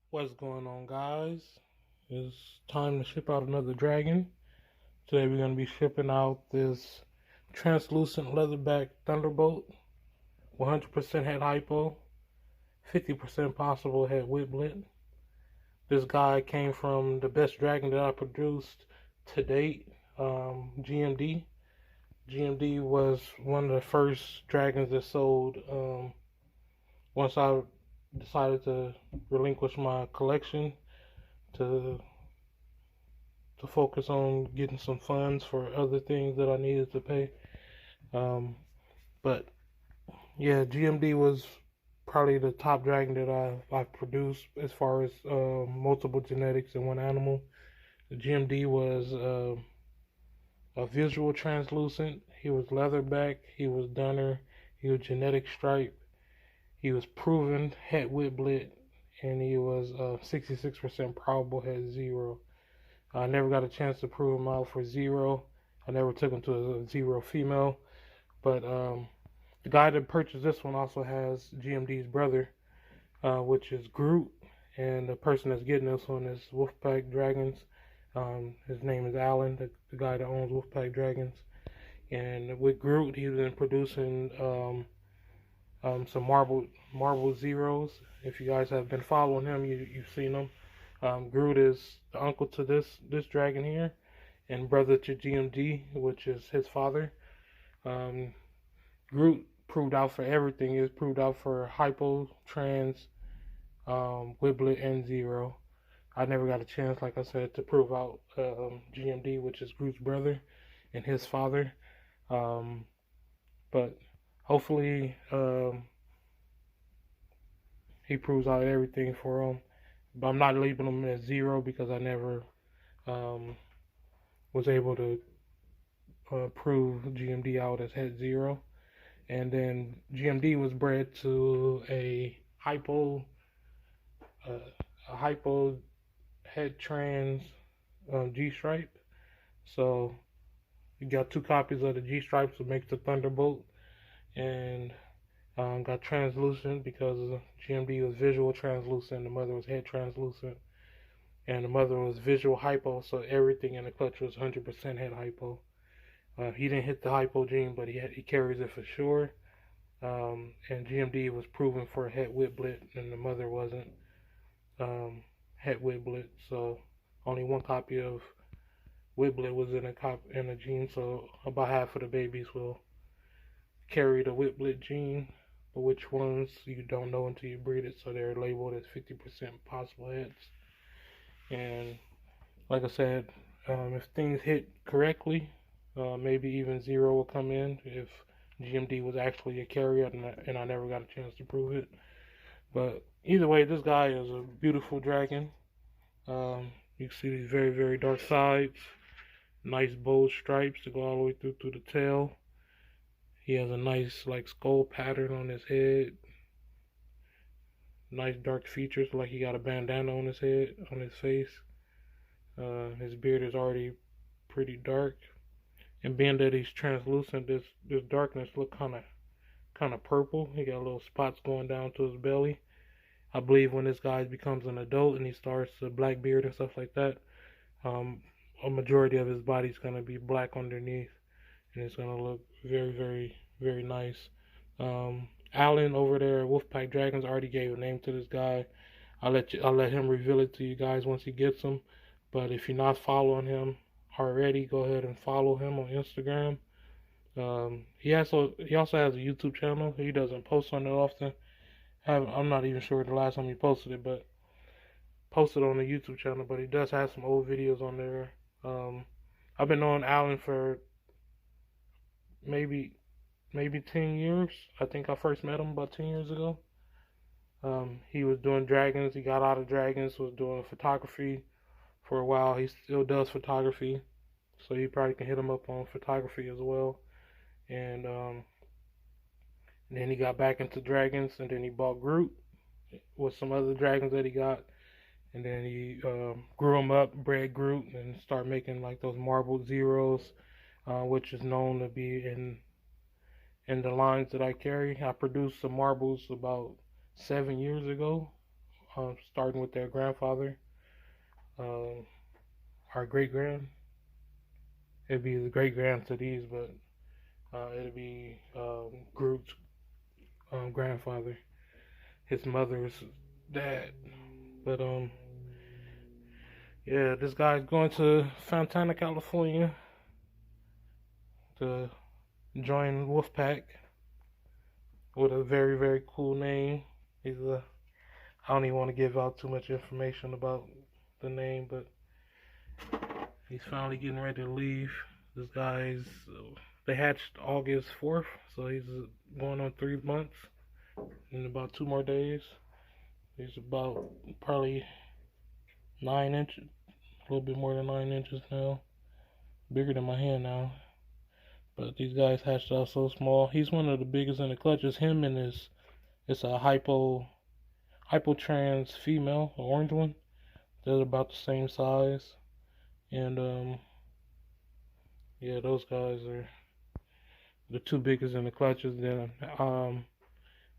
What's going on, guys? It's time to ship out another dragon. Today we're going to be shipping out this translucent leatherback thunderbolt, 100% head hypo, 50% possible head whiplet. This guy came from the best dragon that I produced to date, G.M.D. G.M.D. was one of the first dragons that sold once I decided to relinquish my collection to focus on getting some funds for other things that I needed to pay. Um, but yeah, GMD was probably the top dragon that I've produced as far as multiple genetics in one animal. The GMD was a visual translucent. He was leatherback. He was dunner. He was genetic stripe. He was proven het whiplet, and he was 66% probable het zero. I never got a chance to prove him out for zero. I never took him to a zero female. But the guy that purchased this one also has GMD's brother, which is Groot. And the person that's getting this one is Wolfpack Dragons. His name is Alan, the guy that owns Wolfpack Dragons. And with Groot, he's been producing some marble zeros. If you guys have been following him, you've seen them. Groot is the uncle to this dragon here, and brother to GMD, which is his father. Um, Groot proved out for everything. He was proved out for hypo, trans, whiplet, and zero. I never got a chance, like I said, to prove out GMD, which is Groot's brother and his father. Um, but hopefully he proves out everything for him. But I'm not leaving him at zero because I never um, was able to prove GMD out as head zero. And then GMD was bred to uh, a hypo head trans G stripe. So you got two copies of the G stripes, that makes the Thunderbolt, and got translucent because GMD was visual translucent, the mother was head translucent, and the mother was visual hypo, so everything in the clutch was 100% head hypo. He didn't hit the hypo gene, but he carries it for sure. And GMD was proven for head whiplet, and the mother wasn't head whiplet, so only one copy of whiplet was in a gene, so about half of the babies will carry the whiplet gene. But which ones you don't know until you breed it, so they're labeled as 50% possible heads. And like I said, if things hit correctly, maybe even zero will come in if GMD was actually a carrier, and I never got a chance to prove it. But either way, this guy is a beautiful dragon. You can see these very, very dark sides, nice bold stripes to go all the way through the tail. He has a nice like skull pattern on his head. Nice dark features, like he got a bandana on his head, on his face. His beard is already pretty dark, and being that he's translucent, this darkness look kind of purple. He got little spots going down to his belly. I believe when this guy becomes an adult and he starts a black beard and stuff like that, a majority of his body's gonna be black underneath, and it's gonna look very, very, very nice. Alan over there at Wolfpack Dragons already gave a name to this guy. I'll let him reveal it to you guys once he gets him. But if you're not following him already, go ahead and follow him on Instagram. He also has a YouTube channel. He doesn't post on it often. I'm not even sure the last time he posted it, but posted on the YouTube channel. But he does have some old videos on there. I've been knowing Alan for maybe 10 years. I think I first met him about 10 years ago. He was doing dragons. He got out of dragons. Was doing photography for a while. He still does photography, so you probably can hit him up on photography as well. And then he got back into dragons, and then he bought Groot with some other dragons that he got, and then he grew them up, bred Groot, and started making like those marble zeros, which is known to be in the lines that I carry. I produced some marbles about 7 years ago, starting with their grandfather, our great grand. It'd be the great grand to these, but it'd be Groot's grandfather, his mother's dad. But yeah, this guy's going to Fontana, California to join Wolfpack with a very, very cool name. I don't even want to give out too much information about the name, but he's finally getting ready to leave. This guy's, they hatched August 4th, so he's going on 3 months in about 2 more days. He's about probably 9 inches, a little bit more than 9 inches now. Bigger than my hand now. But these guys hatched out so small. He's one of the biggest in the clutches. Him and it's a hypotrans female, an orange one. They're about the same size. And yeah, those guys are the 2 biggest in the clutches. Then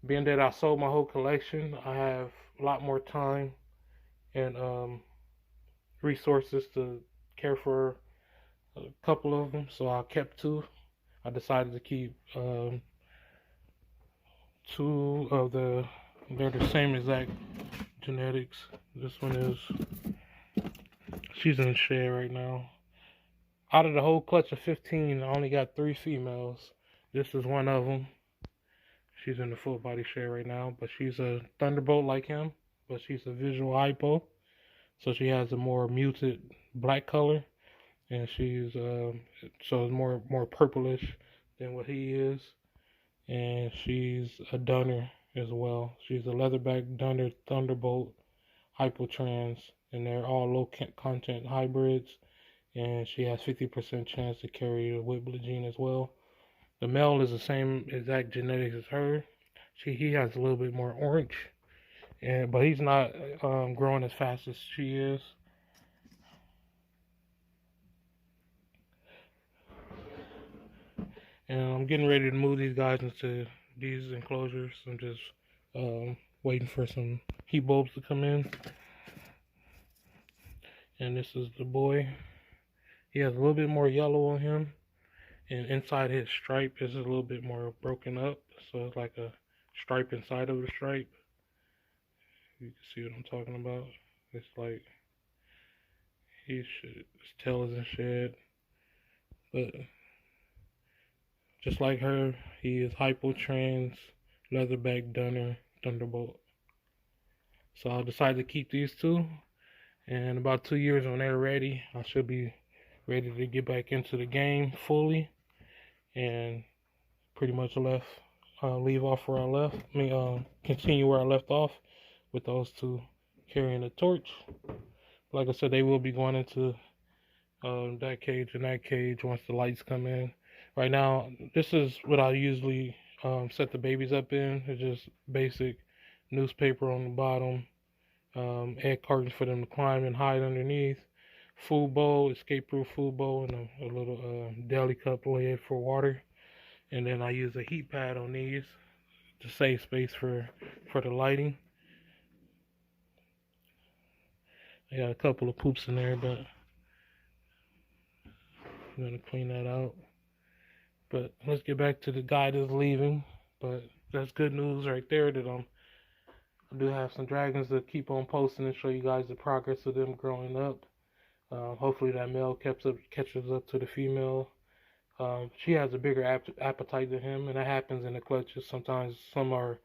being that I sold my whole collection, I have a lot more time and resources to care for a couple of them. So I kept 2. I decided to keep 2 of they're the same exact genetics. This one is, she's in the shed right now. Out of the whole clutch of 15, I only got 3 females. This is one of them. She's in the full body shed right now, but she's a thunderbolt like him, but she's a visual hypo. So she has a more muted black color, and she's so it's more purplish than what he is. And she's a dunner as well. She's a leatherback dunner thunderbolt hypotrans, and they're all low content hybrids. And she has 50% chance to carry the Whitblet gene as well. The male is the same exact genetics as her. He has a little bit more orange, but he's not growing as fast as she is. And I'm getting ready to move these guys into these enclosures. I'm just waiting for some heat bulbs to come in. And this is the boy. He has a little bit more yellow on him. And inside his stripe is a little bit more broken up. So it's like a stripe inside of the stripe. You can see what I'm talking about. It's like his tail is in shed. But just like her, he is hypotrans, leatherback dunner, thunderbolt. So I decided to keep these 2. And about 2 years when they're ready, I should be ready to get back into the game fully. And pretty much leave off where I left. Continue where I left off with those 2 carrying the torch. Like I said, they will be going into that cage and that cage once the lights come in. Right now, this is what I usually set the babies up in. It's just basic newspaper on the bottom, egg cartons for them to climb and hide underneath, food bowl, escape-proof food bowl, and a little deli cup lid for water. And then I use a heat pad on these to save space for the lighting. I got a couple of poops in there, but I'm gonna clean that out. But let's get back to the guy that's leaving. But that's good news right there that I do have some dragons to keep on posting and show you guys the progress of them growing up. Hopefully that male catches up to the female. She has a bigger appetite than him, and that happens in the clutches. Sometimes some are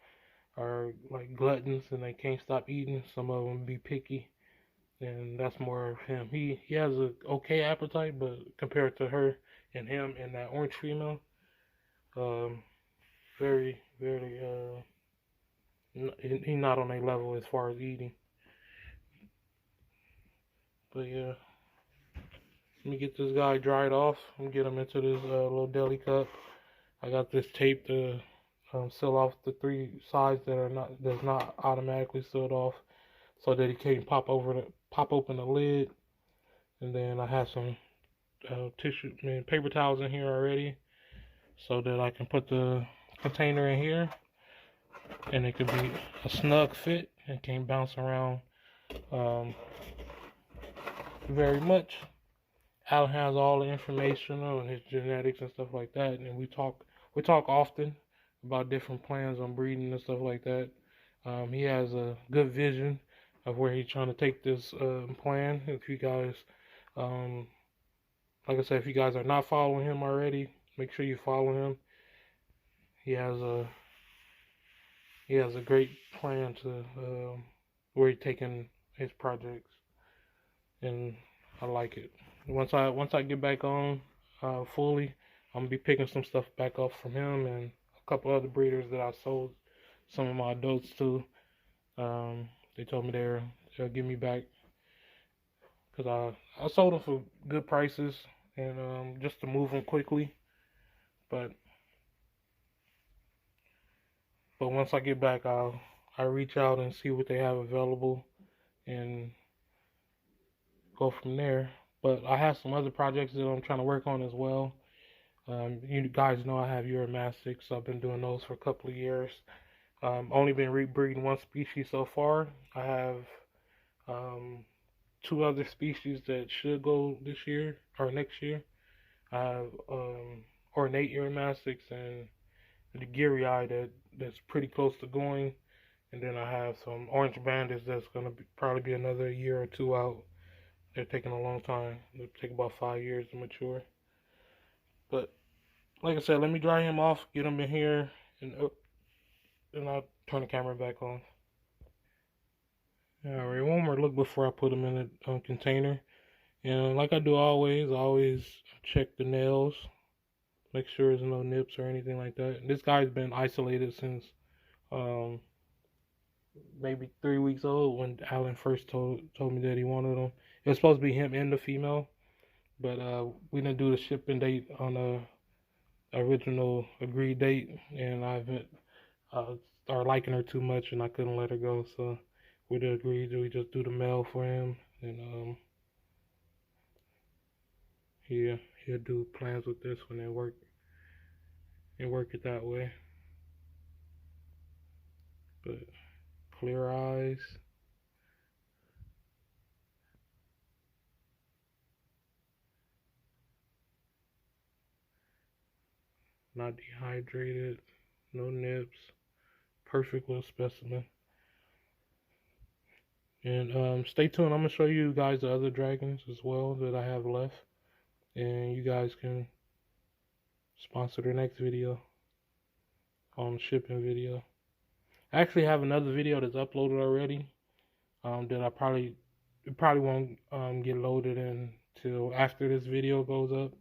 like gluttons and they can't stop eating. Some of them be picky, and that's more of him. He has a okay appetite, but compared to her and him and that orange female, very, very, he's not on a level as far as eating. But yeah, let me get this guy dried off. I'm gonna get him into this little deli cup. I got this tape to seal off the 3 sides that's not automatically sealed off, so that he can't pop open the lid. And then I have some paper towels in here already, so that I can put the container in here, and it could be a snug fit. and can't bounce around very much. Alan has all the information on his genetics and stuff like that, and we talk often about different plans on breeding and stuff like that. He has a good vision of where he's trying to take this plan. If you guys, um, like I said, if you guys are not following him already, make sure you follow him. He has a great plan to where he's taking his projects, and I like it. Once I get back on fully, I'm gonna be picking some stuff back up from him and a couple other breeders that I sold some of my adults to. They told me they'll give me back because I sold them for good prices and just to move them quickly. But once I get back, I reach out and see what they have available and go from there. But I have some other projects that I'm trying to work on as well. You guys know I have Uromastics. I've been doing those for a couple of years. Only been rebreeding one species so far. I have two other species that should go this year or next year. I have ornate Uromastics and the Geary that's pretty close to going. And then I have some orange bandits that's going to probably be another year or two out. They're taking a long time. They'll take about 5 years to mature. But like I said, let me dry him off, get him in here, and I'll turn the camera back on. Alright, one more look before I put him in a container. And like I do always, I always check the nails, make sure there's no nips or anything like that. This guy's been isolated since maybe 3 weeks old when Alan first told me that he wanted him. It was supposed to be him and the female, but we didn't do the shipping date on the original agreed date, and I started liking her too much, and I couldn't let her go, so we agreed that we just do the male for him, and he'll do plans with this when they work it that way. But clear eyes. Not dehydrated, no nips, perfect little specimen. And stay tuned. I'm gonna show you guys the other dragons as well that I have left, and you guys can sponsor the next video on shipping video. I actually have another video that's uploaded already. That I probably won't get loaded until after this video goes up.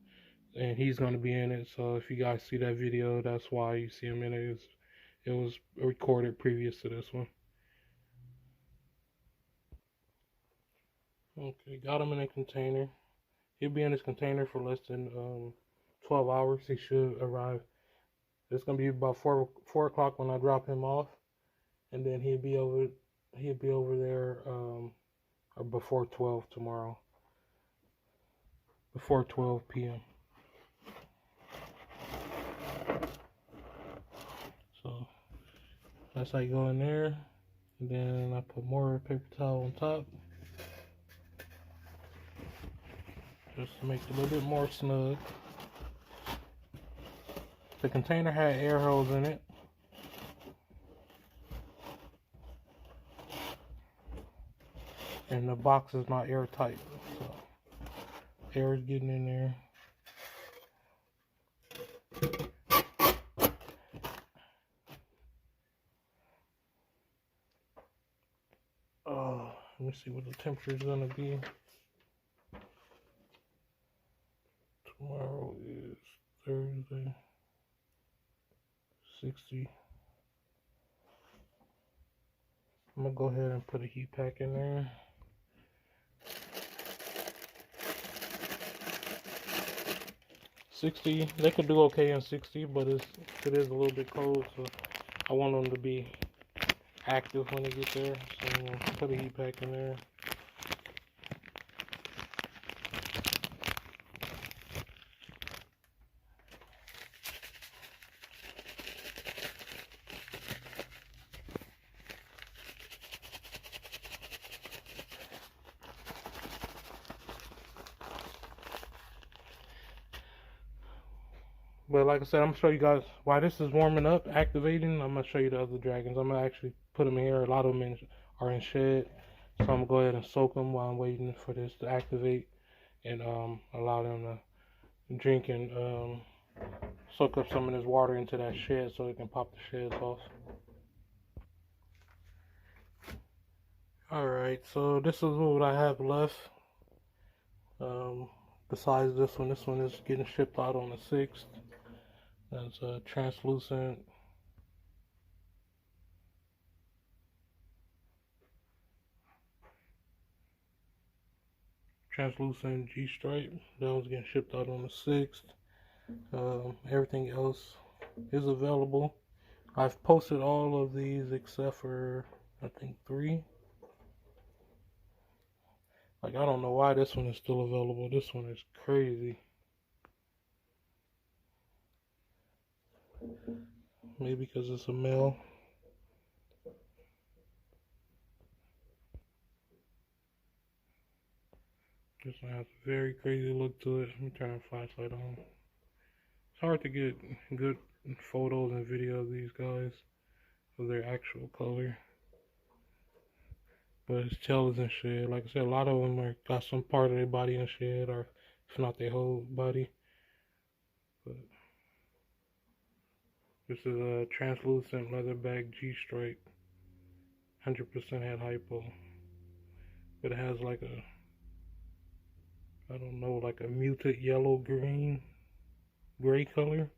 And he's going to be in it, so if you guys see that video, that's why you see him in it. It was recorded previous to this one. Okay, got him in a container. He'll be in his container for less than 12 hours. He should arrive. It's going to be about 4 o'clock when I drop him off, and then he'll be over there or before 12 tomorrow. Before 12 p.m. So that's how you go in there, and then I put more paper towel on top just to make it a little bit more snug. The container had air holes in it, and the box is not airtight, so air is getting in there. Let me see what the temperature is gonna be. Tomorrow is Thursday. 60. I'm gonna go ahead and put a heat pack in there. $60. They could do okay in 60, but it is a little bit cold, so I want them to be active when they get there. So I'm gonna put a heat pack in there. But like I said, I'm gonna show you guys while this is warming up, activating. I'm gonna show you the other dragons. I'm gonna actually put them in here. A lot of them are in shed, so I'm gonna go ahead and soak them while I'm waiting for this to activate and allow them to drink and soak up some of this water into that shed so it can pop the sheds off. Alright, so this is what I have left. Besides this one is getting shipped out on the 6th. That's a translucent G-stripe. That one's getting shipped out on the 6th. Everything else is available. I've posted all of these except for I think 3. Like, I don't know why this one is still available. This one is crazy. Maybe because it's a male. This one has a very crazy look to it. Let me turn the flashlight on. It's hard to get good photos and video of these guys of their actual color. But his tail is in shed. Like I said, a lot of them got some part of their body in shed, or if not their whole body. But this is a translucent leatherback G-stripe, 100% head hypo. But it has like a, I don't know, like a muted yellow gray color.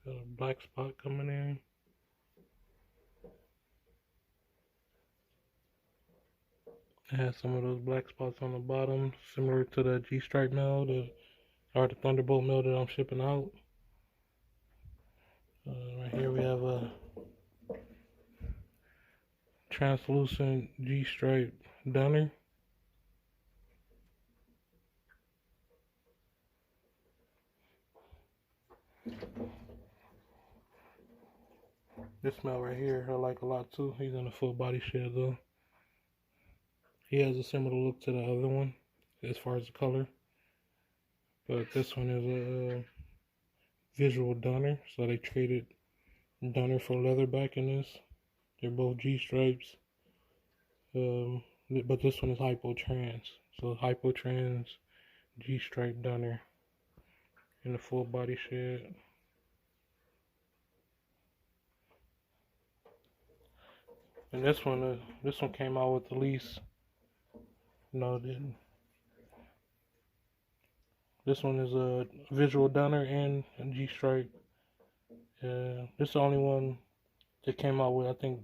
Got a black spot coming in. It has some of those black spots on the bottom, similar to the G-stripe male, or the Thunderbolt male that I'm shipping out. Right here we have a translucent G-stripe dunner. This male right here I like a lot too. He's in a full body shed though. He has a similar look to the other one as far as the color. But this one is a visual dunner, so they traded dunner for leatherback in this. They're both G-stripes. But this one is hypo-trans. So hypo-trans G-stripe dunner in a full body shed. And this one came out with the least. No, it didn't. This one is a visual dunner and a G-stripe. This is the only one that came out with, I think,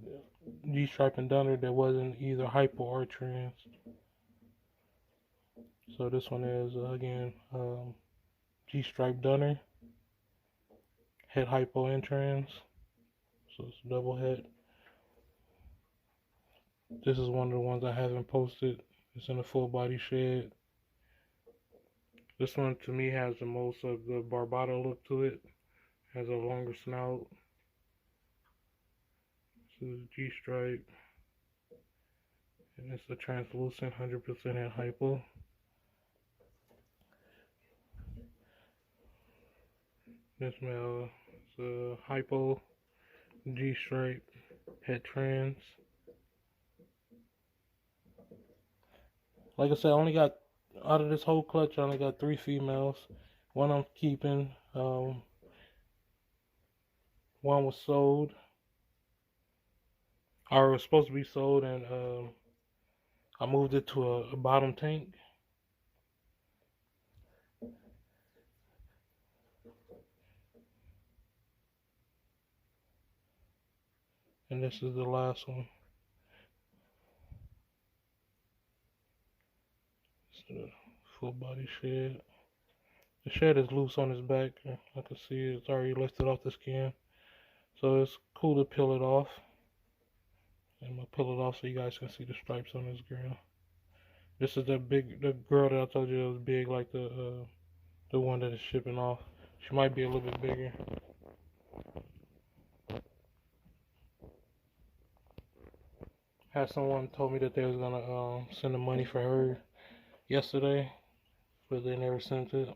G-stripe and dunner that wasn't either hypo or trans. So this one is again G-stripe dunner, head hypo and trans. So it's a double head. This is one of the ones I haven't posted. It's in a full body shed. This one to me has the most of the Barbado look to it. Has a longer snout. This is G-stripe. And it's a translucent 100% head hypo. This male is a hypo G-stripe head trans. Like I said, I only got, out of this whole clutch, I only got 3 females. One I'm keeping. One was sold. Or it was supposed to be sold, and I moved it to a bottom tank. And this is the last one. The full body shed. The shed is loose on his back. I can see it's already lifted off the skin. So it's cool to peel it off. I'm gonna peel it off so you guys can see the stripes on this girl. This is the girl that I told you was big, like the one that is shipping off. She might be a little bit bigger. Had someone told me that they was gonna send the money for her yesterday, but they never sent it.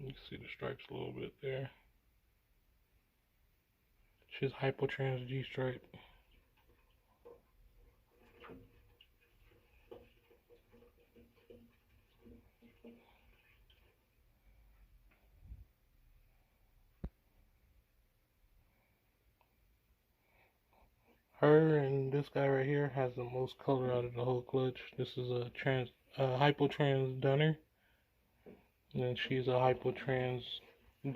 You can see the stripes a little bit there. She's hypotrans G stripe. Her and this guy right here has the most color out of the whole clutch. This is a hypotrans Dunner, and she's a hypotrans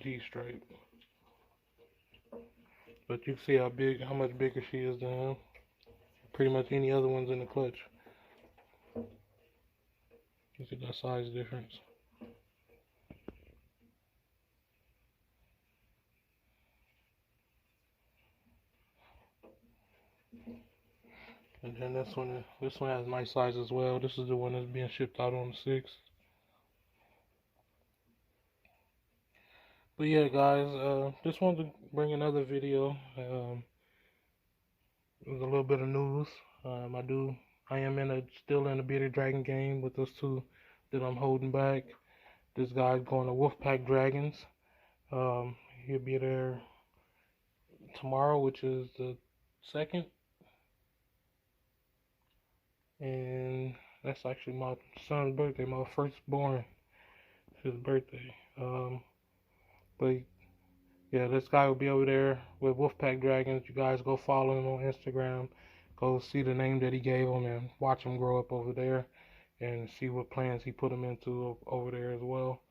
G stripe. But you can see how much bigger she is than him. Pretty much any other ones in the clutch. You see that size difference. And then this one has nice size as well. This is the one that's being shipped out on the 6th. But yeah, guys, just wanted to bring another video. With a little bit of news. I am still in a bearded dragon game with those two that I'm holding back. This guy's going to Wolfpack Dragons. He'll be there tomorrow, which is the 2nd. And that's actually my son's birthday, my firstborn. It's his birthday. But yeah, this guy will be over there with Wolfpack Dragons. You guys go follow him on Instagram. Go see the name that he gave him and watch him grow up over there and see what plans he put him into over there as well.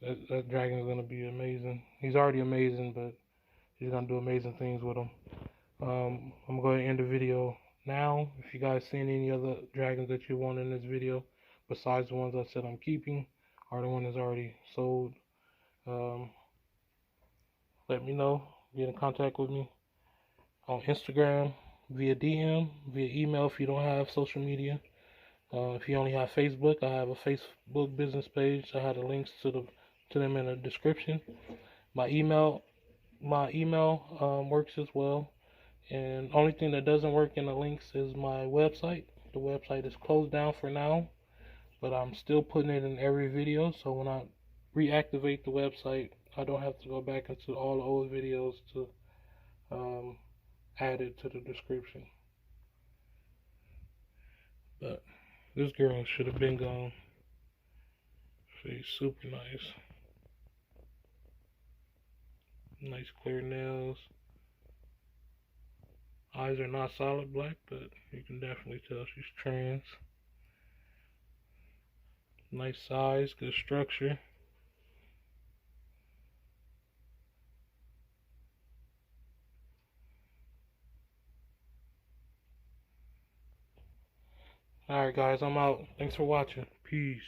That dragon is going to be amazing. He's already amazing, but he's going to do amazing things with him. I'm going to end the video now. If you guys seen any other dragons that you want in this video, besides the ones I said I'm keeping, or the one that's already sold, let me know. Get in contact with me on Instagram, via DM, via email if you don't have social media. If you only have Facebook, I have a Facebook business page. I have the links to them in the description. My email works as well. And only thing that doesn't work in the links is my website. The website is closed down for now, but I'm still putting it in every video. So when I reactivate the website, I don't have to go back into all the old videos to add it to the description. But this girl should have been gone. She's super nice. Nice clear nails. Eyes are not solid black, but you can definitely tell she's trans. Nice size, good structure. Alright guys, I'm out. Thanks for watching. Peace.